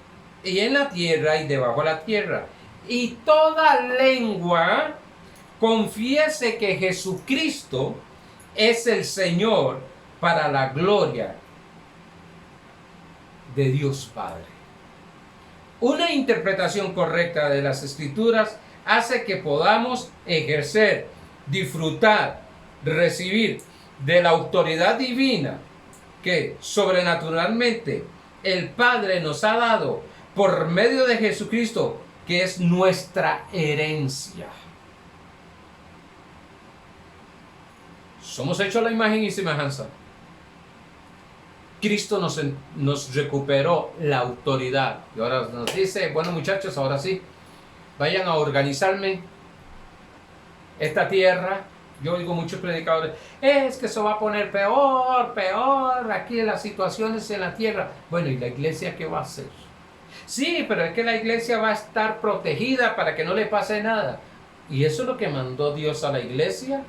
S1: y en la tierra y debajo de la tierra. Y toda lengua confiese que Jesucristo es el Señor, para la gloria de Dios Padre. Una interpretación correcta de las Escrituras hace que podamos ejercer, disfrutar, recibir de la autoridad divina que sobrenaturalmente el Padre nos ha dado por medio de Jesucristo, que es nuestra herencia. Somos hechos a la imagen y semejanza. Cristo nos recuperó la autoridad. Y ahora nos dice, bueno muchachos, ahora sí, vayan a organizarme esta tierra, Yo oigo muchos predicadores, es que eso va a poner peor, peor, aquí en las situaciones en la tierra. Bueno, ¿y la iglesia qué va a hacer? Sí, pero es que la iglesia va a estar protegida para que no le pase nada. ¿Y eso es lo que mandó Dios a la iglesia?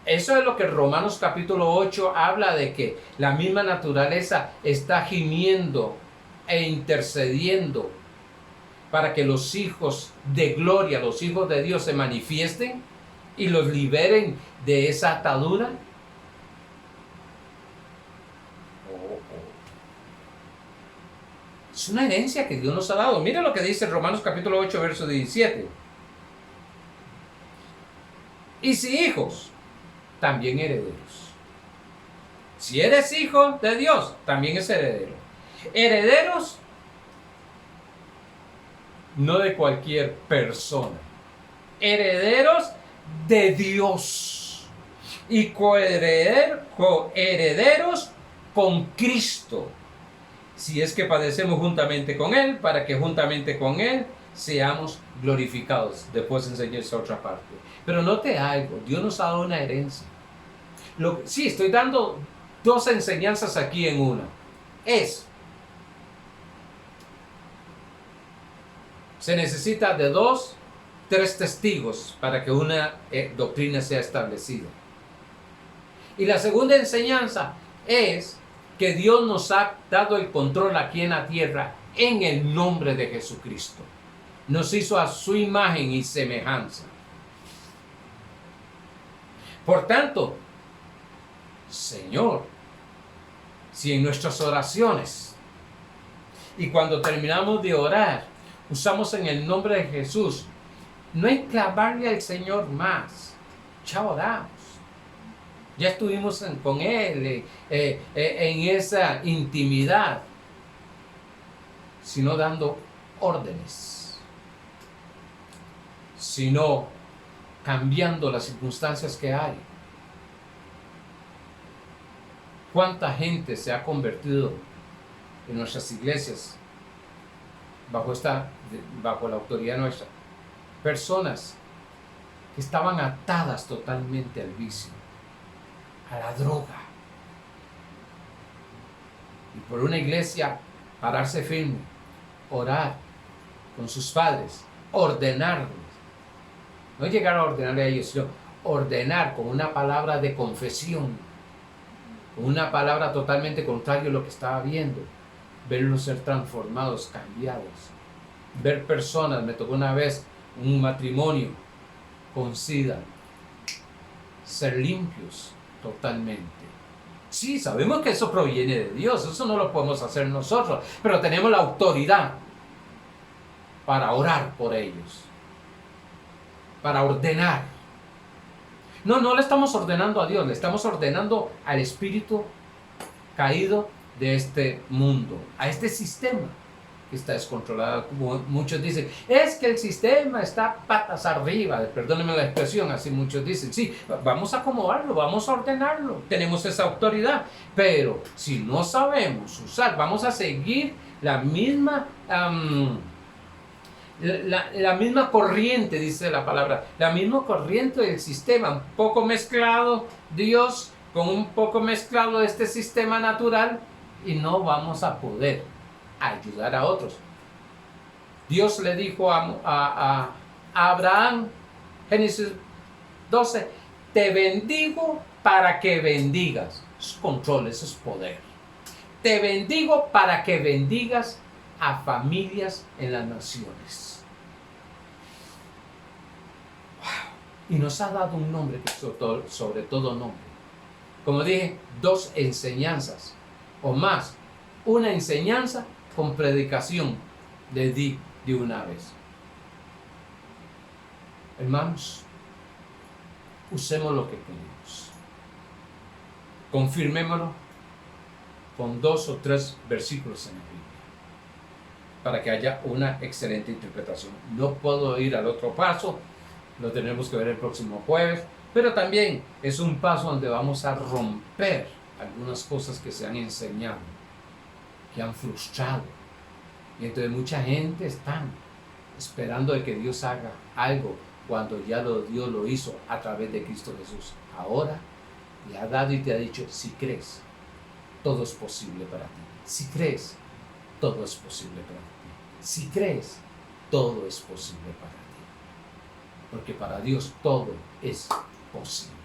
S1: Eso es lo que Romanos capítulo 8 habla, de que la misma naturaleza está gimiendo e intercediendo para que los hijos de gloria, los hijos de Dios se manifiesten y los liberen de esa atadura. Es una herencia que Dios nos ha dado. Mira lo que dice Romanos capítulo 8, verso 17. Y si hijos, también herederos. Si eres hijo de Dios, también es heredero. Herederos no de cualquier persona. Herederos de Dios. Y coherederos con Cristo. Si es que padecemos juntamente con Él, para que juntamente con Él seamos glorificados. Después enseñé esa otra parte. Pero note algo, Dios nos ha dado una herencia. Sí, estoy dando dos enseñanzas aquí en una. Se necesita de 2, 3 testigos para que una doctrina sea establecida. Y la segunda enseñanza es que Dios nos ha dado el control aquí en la tierra en el nombre de Jesucristo. Nos hizo a su imagen y semejanza. Por tanto, Señor, si en nuestras oraciones y cuando terminamos de orar, usamos en el nombre de Jesús, no hay que clamarle al Señor más. Ya oramos. Ya estuvimos con Él en esa intimidad, sino dando órdenes, sino cambiando las circunstancias que hay. ¿Cuánta gente se ha convertido en nuestras iglesias bajo la autoridad nuestra? Personas que estaban atadas totalmente al vicio, a la droga. Y por una iglesia pararse firme, orar con sus padres, ordenarles. No llegar a ordenarle a ellos, sino ordenar con una palabra de confesión, con una palabra totalmente contraria a lo que estaba viendo. Verlos ser transformados, cambiados. Ver personas, me tocó una vez un matrimonio con SIDA, ser limpios totalmente. Sí, sabemos que eso proviene de Dios, eso no lo podemos hacer nosotros, pero tenemos la autoridad para orar por ellos, para ordenar. No le estamos ordenando a Dios, le estamos ordenando al espíritu caído de este mundo, a este sistema que está descontrolado. Como muchos dicen, es que el sistema está patas arriba, perdónenme la expresión, así muchos dicen. Sí, vamos a acomodarlo, vamos a ordenarlo, tenemos esa autoridad, pero si no sabemos usar, vamos a seguir la misma la misma corriente, dice la palabra, la misma corriente del sistema, un poco mezclado Dios con un poco mezclado este sistema natural, y no vamos a poder ayudar a otros. Dios le dijo a Abraham, Génesis 12, te bendigo para que bendigas. Eso es control, eso es poder. Te bendigo para que bendigas a familias en las naciones. Wow. Y nos ha dado un nombre que sobre todo nombre. Como dije, 2 enseñanzas o más. Una enseñanza con predicación de una vez. Hermanos, usemos lo que tenemos. Confirmémoslo con 2 o 3 versículos en la Biblia, para que haya una excelente interpretación. No puedo ir al otro paso, lo tenemos que ver el próximo jueves, pero también es un paso donde vamos a romper algunas cosas que se han enseñado, que han frustrado. Y entonces mucha gente está esperando de que Dios haga algo cuando ya Dios lo hizo a través de Cristo Jesús. Ahora te ha dado y te ha dicho, si crees, todo es posible para ti. Si crees, todo es posible para ti. Si crees, todo es posible para ti. Porque para Dios todo es posible.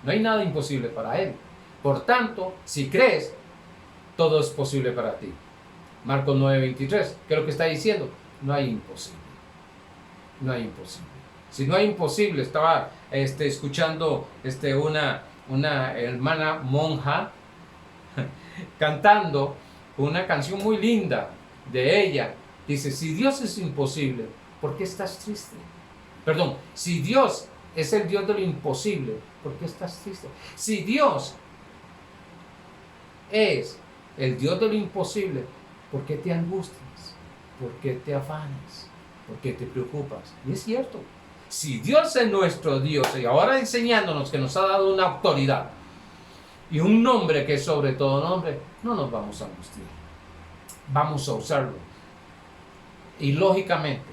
S1: No hay nada imposible para Él. Por tanto, si crees, todo es posible para ti. Marcos 9:23, ¿qué es lo que está diciendo? No hay imposible. No hay imposible. Si no hay imposible, estaba escuchando una hermana monja cantando una canción muy linda de ella. Dice, si Dios es imposible, ¿por qué estás triste? Perdón, si Dios es el Dios de lo imposible, ¿por qué estás triste? Si Dios es el Dios de lo imposible, ¿por qué te angustias? ¿Por qué te afanas? ¿Por qué te preocupas? Y es cierto. Si Dios es nuestro Dios y ahora enseñándonos que nos ha dado una autoridad y un nombre que es sobre todo nombre, no nos vamos a angustiar. Vamos a usarlo. Y lógicamente,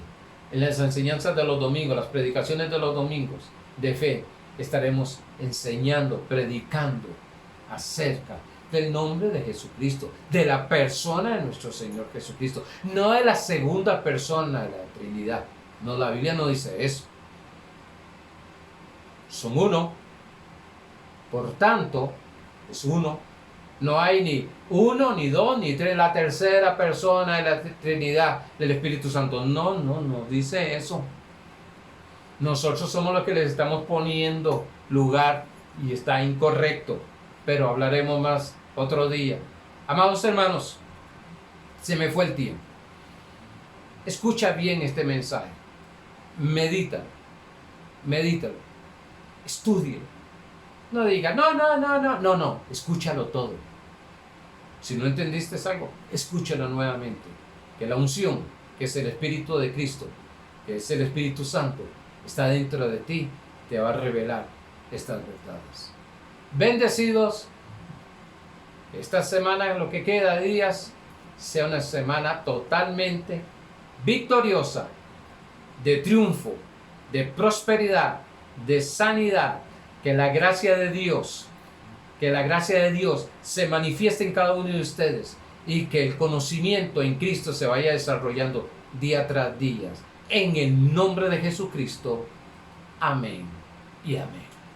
S1: en las enseñanzas de los domingos, las predicaciones de los domingos de fe, estaremos enseñando, predicando acerca del nombre de Jesucristo, de la persona de nuestro Señor Jesucristo, no de la segunda persona de la Trinidad. No, la Biblia no dice eso. Son uno, por tanto, es uno. No hay ni uno, ni dos, ni tres, la tercera persona de la Trinidad del Espíritu Santo. No dice eso. Nosotros somos los que les estamos poniendo lugar y está incorrecto, pero hablaremos más otro día. Amados hermanos, se me fue el tiempo. Escucha bien este mensaje. Medítalo, estúdialo. No diga, no, escúchalo todo. Si no entendiste algo, escúchalo nuevamente. Que la unción, que es el Espíritu de Cristo, que es el Espíritu Santo, está dentro de ti, te va a revelar estas verdades. Bendecidos, esta semana, en lo que queda de días, sea una semana totalmente victoriosa, de triunfo, de prosperidad, de sanidad. Que la gracia de Dios se manifieste en cada uno de ustedes y que el conocimiento en Cristo se vaya desarrollando día tras día. En el nombre de Jesucristo. Amén y amén.